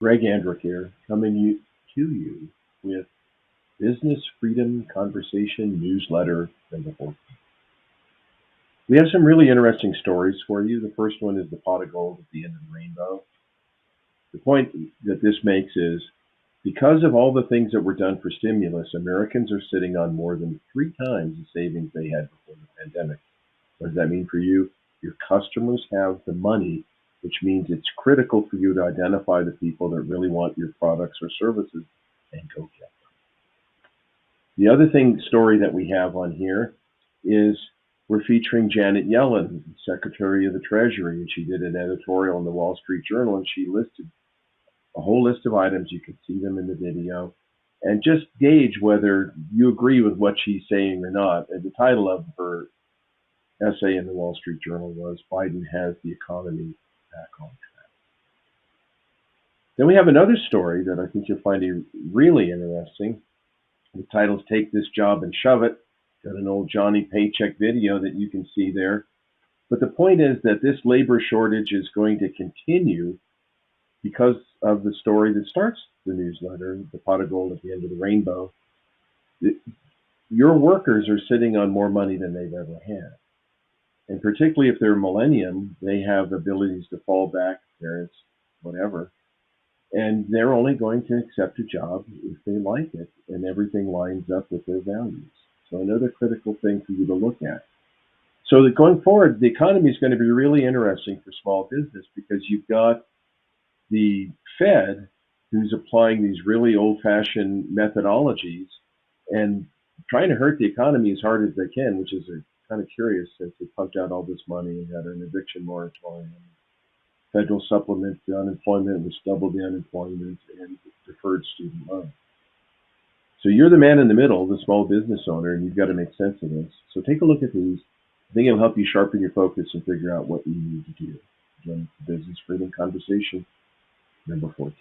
Greg Andrick here, to you with Business Freedom Conversation Newsletter number 4. We have some really interesting stories for you. The first one is the pot of gold at the end of the rainbow. The point that this makes is because of all the things that were done for stimulus, Americans are sitting on more than 3 times the savings they had before the pandemic. What does that mean for you? Your customers have the money, which means it's critical for you to identify the people that really want your products or services and go get them. The other story that we have on here is we're featuring Janet Yellen, Secretary of the Treasury, and she did an editorial in the Wall Street Journal, and she listed a whole list of items. You can see them in the video, and just gauge whether you agree with what she's saying or not. And the title of her essay in the Wall Street Journal was Biden Has the Economy Back on Track. Then we have another story that I think you'll find really interesting. The title's Take This Job and Shove It. Got an old Johnny Paycheck video that you can see there. But the point is that this labor shortage is going to continue because of the story that starts the newsletter, the pot of gold at the end of the rainbow. Your workers are sitting on more money than they've ever had. And particularly if they're millennium, they have abilities to fall back, parents, whatever. And they're only going to accept a job if they like it and everything lines up with their values. So another critical thing for you to look at. So that going forward, the economy is going to be really interesting for small business because you've got the Fed who's applying these really old-fashioned methodologies and trying to hurt the economy as hard as they can, which is kind of curious since they pumped out all this money and had an eviction moratorium, federal supplement to unemployment, which doubled the unemployment, and deferred student loans. So you're the man in the middle, the small business owner, and you've got to make sense of this. So take a look at these. I think it'll help you sharpen your focus and figure out what you need to do. Again, Business Freedom Conversation number 14.